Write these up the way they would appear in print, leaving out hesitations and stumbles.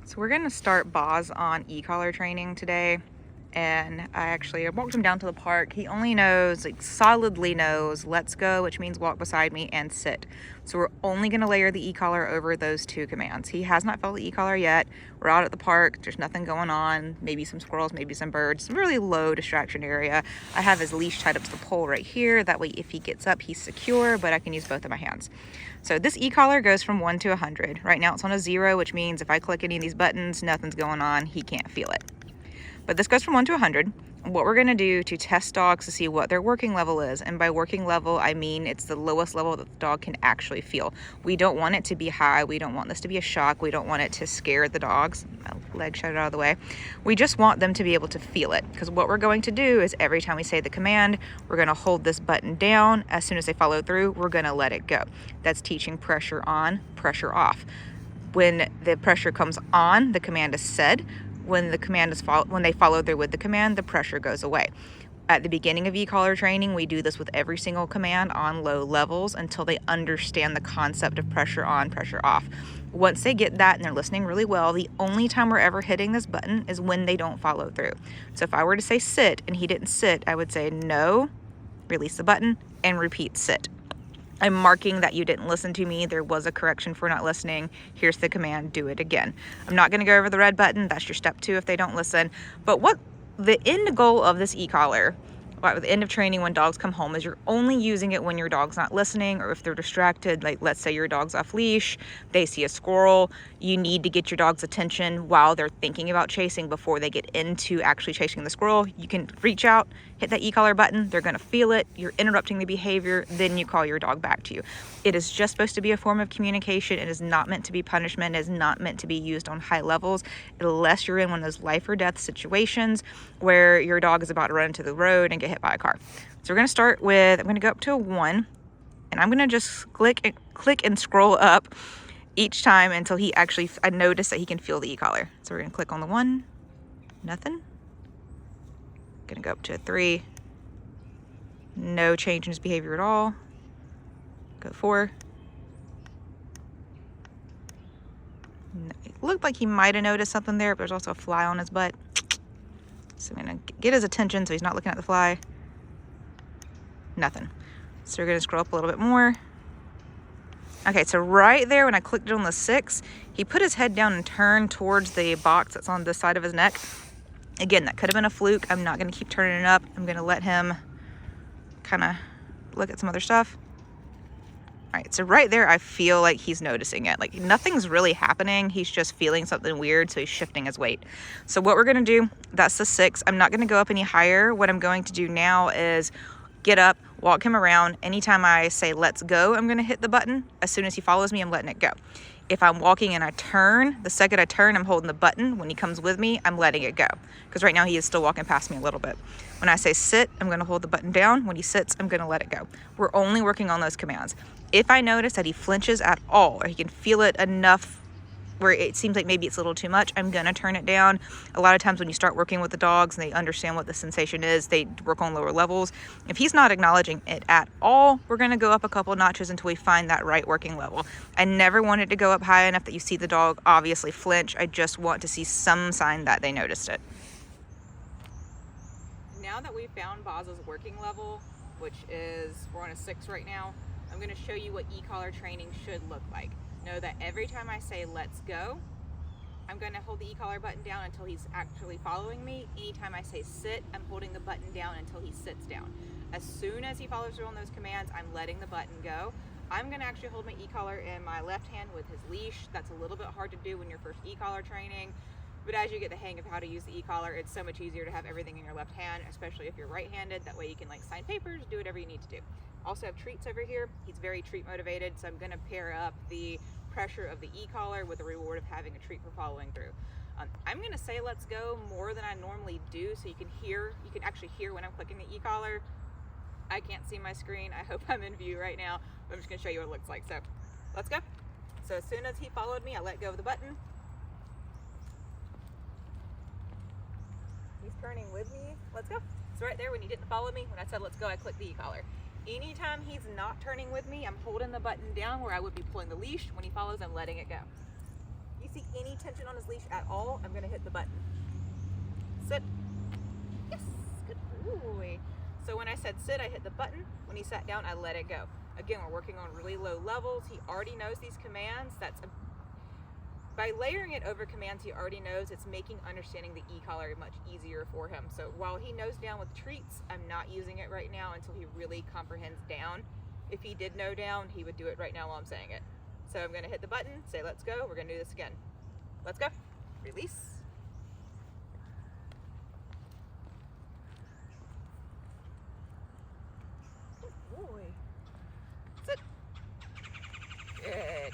So we're gonna start Boz on e-collar training today. And I walked him down to the park. He only knows, like solidly knows, let's go, which means walk beside me, and sit. So we're only gonna layer the e-collar over those two commands. He has not felt the e-collar yet. We're out at the park, there's nothing going on. Maybe some squirrels, maybe some birds, some really low distraction area. I have his leash tied up to the pole right here. That way if he gets up, he's secure, but I can use both of my hands. So this e-collar goes from 1 to 100. Right now it's on a 0, which means if I click any of these buttons, nothing's going on, he can't feel it. But this goes from 1 to 100. What we're gonna do to test dogs to see what their working level is, and by working level, I mean it's the lowest level that the dog can actually feel. We don't want it to be high. We don't want this to be a shock. We don't want it to scare the dogs. My leg shut out of the way. We just want them to be able to feel it, because what we're going to do is every time we say the command, we're gonna hold this button down. As soon as they follow through, we're gonna let it go. That's teaching pressure on, pressure off. When the pressure comes on, the command is said. When they follow through with the command, the pressure goes away. At the beginning of e-collar training, we do this with every single command on low levels until they understand the concept of pressure on, pressure off. Once they get that and they're listening really well, the only time we're ever hitting this button is when they don't follow through. So if I were to say sit and he didn't sit, I would say no, release the button, and repeat sit. I'm marking that you didn't listen to me. There was a correction for not listening. Here's the command, do it again. I'm not gonna go over the red button. That's your step 2 if they don't listen. But what the end goal of this e-collar, at the end of training when dogs come home, is you're only using it when your dog's not listening or if they're distracted. Like let's say your dog's off leash, they see a squirrel, you need to get your dog's attention while they're thinking about chasing before they get into actually chasing the squirrel. You can reach out, hit that e-collar button, they're gonna feel it, you're interrupting the behavior, then you call your dog back to you. It is just supposed to be a form of communication. It is not meant to be punishment. It is not meant to be used on high levels unless you're in one of those life or death situations where your dog is about to run into the road and get hit by a car. So we're gonna start with, I'm gonna go up to a 1, and I'm gonna just click and scroll up each time until I notice that he can feel the e-collar. So we're gonna click on the 1, nothing. Gonna go up to a 3, no change in his behavior at all. Go 4. No, it looked like he might have noticed something there, but there's also a fly on his butt. So I'm gonna get his attention so he's not looking at the fly. Nothing. So we're gonna scroll up a little bit more. Okay, so right there when I clicked on the 6, he put his head down and turned towards the box that's on this side of his neck. Again, that could have been a fluke. I'm not gonna keep turning it up. I'm gonna let him kind of look at some other stuff. All right, so right there, I feel like he's noticing it. Like nothing's really happening. He's just feeling something weird, so he's shifting his weight. So what we're gonna do, that's the 6. I'm not gonna go up any higher. What I'm going to do now is get up, walk him around. Anytime I say, let's go, I'm gonna hit the button. As soon as he follows me, I'm letting it go. If I'm walking and I turn, the second I turn, I'm holding the button. When he comes with me, I'm letting it go. Because right now he is still walking past me a little bit. When I say sit, I'm gonna hold the button down. When he sits, I'm gonna let it go. We're only working on those commands. If I notice that he flinches at all, or he can feel it enough where it seems like maybe it's a little too much, I'm gonna turn it down. A lot of times when you start working with the dogs and they understand what the sensation is, they work on lower levels. If he's not acknowledging it at all, we're gonna go up a couple notches until we find that right working level. I never want it to go up high enough that you see the dog obviously flinch. I just want to see some sign that they noticed it. Now that we've found Boz's working level, which is, we're on a 6 right now, I'm gonna show you what e-collar training should look like. Know that every time I say let's go, I'm gonna hold the e-collar button down until he's actually following me. Anytime I say sit, I'm holding the button down until he sits down. As soon as he follows through on those commands, I'm letting the button go. I'm gonna actually hold my e-collar in my left hand with his leash. That's a little bit hard to do when you're first e-collar training, but as you get the hang of how to use the e-collar, it's so much easier to have everything in your left hand, especially if you're right-handed. That way you can like sign papers, do whatever you need to do. Also have treats over here. He's very treat motivated, so I'm gonna pair up the pressure of the e-collar with the reward of having a treat for following through. I'm gonna say let's go more than I normally do, so you can actually hear when I'm clicking the e-collar. I can't see my screen. I hope I'm in view right now, but I'm just gonna show you what it looks like. So let's go. So as soon as he followed me, I let go of the button. He's turning with me. Let's go. So right there when he didn't follow me, when I said let's go, I clicked the e-collar. Anytime he's not turning with me, I'm holding the button down where I would be pulling the leash. When he follows, I'm letting it go. you see any tension on his leash at all, I'm gonna hit the button. Sit. Yes, good boy. So when I said sit, I hit the button. When he sat down, I let it go. Again, we're working on really low levels. He already knows these commands. By layering it over commands he already knows, it's making understanding the e-collar much easier for him. So while he knows down with treats, I'm not using it right now until he really comprehends down. If he did know down, he would do it right now while I'm saying it. So I'm gonna hit the button, say let's go. We're gonna do this again. Let's go. Release. Good boy. Sit. Good.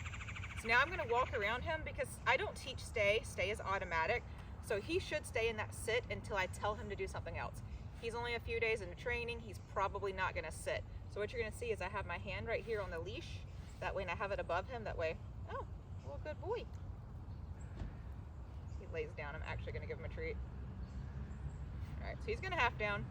So now I'm gonna walk around him because I don't teach stay. Stay is automatic. So he should stay in that sit until I tell him to do something else. He's only a few days into training. He's probably not gonna sit. So what you're gonna see is I have my hand right here on the leash. That way, and I have it above him. That way, oh, well, good boy. He lays down. I'm actually gonna give him a treat. All right, so he's gonna half down.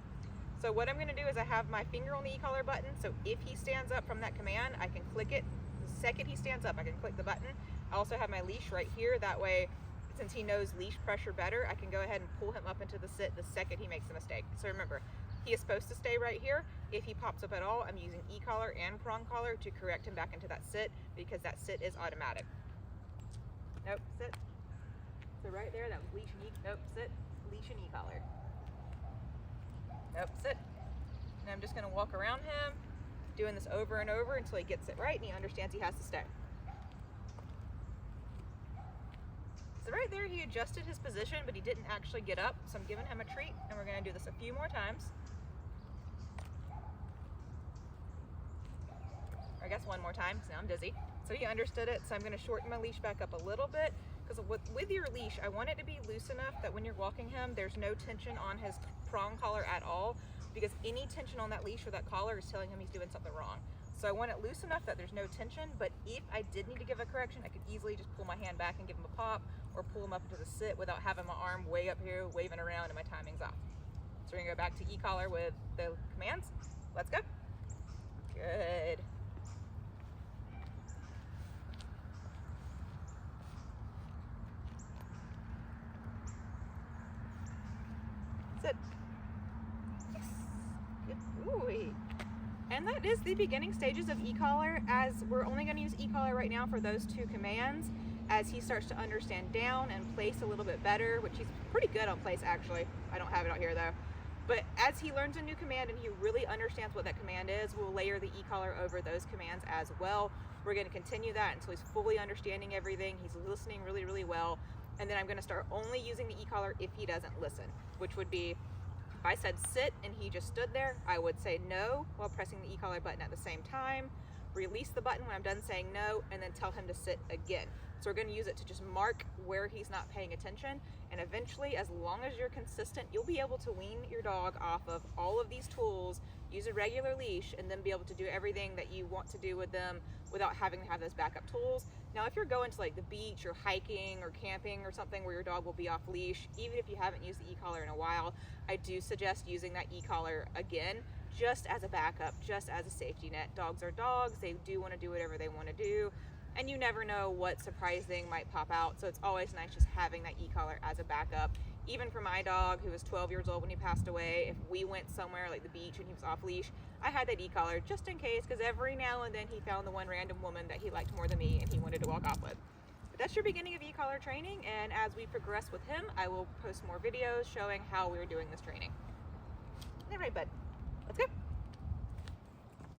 So what I'm gonna do is I have my finger on the e-collar button. So if he stands up from that command, I can click it. The second he stands up, I can click the button. I also have my leash right here. That way, since he knows leash pressure better, I can go ahead and pull him up into the sit the second he makes a mistake. So remember, he is supposed to stay right here. If he pops up at all, I'm using e-collar and prong collar to correct him back into that sit because that sit is automatic. Nope, sit. So right there, that was leash and nope, sit, leash and e-collar. Nope, sit. And I'm just gonna walk around him, doing this over and over until he gets it right and he understands he has to stay. So right there, he adjusted his position, but he didn't actually get up. So I'm giving him a treat, and we're gonna do this a few more times. Or I guess one more time, because now I'm dizzy. So he understood it, so I'm gonna shorten my leash back up a little bit, because with your leash, I want it to be loose enough that when you're walking him, there's no tension on his prong collar at all, because any tension on that leash or that collar is telling him he's doing something wrong. So I want it loose enough that there's no tension, but if I did need to give a correction, I could easily just pull my hand back and give him a pop, or pull him up into the sit without having my arm way up here, waving around, and my timing's off. So we're gonna go back to e-collar with the commands. Let's go. Good. Sit. Yes. Good boy. And that is the beginning stages of e-collar, as we're only going to use e-collar right now for those two commands. As he starts to understand down and place a little bit better, which he's pretty good on place actually. I don't have it out here though. But as he learns a new command and he really understands what that command is, we'll layer the e-collar over those commands as well. We're going to continue that until he's fully understanding everything. He's listening really, really well. And then I'm going to start only using the e-collar if he doesn't listen, which would be, if I said sit and he just stood there, I would say no while pressing the e-collar button at the same time, release the button when I'm done saying no, and then tell him to sit again. So we're going to use it to just mark where he's not paying attention, and eventually, as long as you're consistent, you'll be able to wean your dog off of all of these tools, use a regular leash, and then be able to do everything that you want to do with them without having to have those backup tools. Now, if you're going to like the beach or hiking or camping or something where your dog will be off leash, even if you haven't used the e-collar in a while, I do suggest using that e-collar again, just as a backup, just as a safety net. Dogs are dogs. They do want to do whatever they want to do, and you never know what surprise thing might pop out. So it's always nice just having that e-collar as a backup. Even for my dog, who was 12 years old when he passed away, if we went somewhere like the beach and he was off leash, I had that e-collar just in case, because every now and then he found the one random woman that he liked more than me and he wanted to walk off with. But that's your beginning of e-collar training, and as we progress with him, I will post more videos showing how we're doing this training. All right, bud.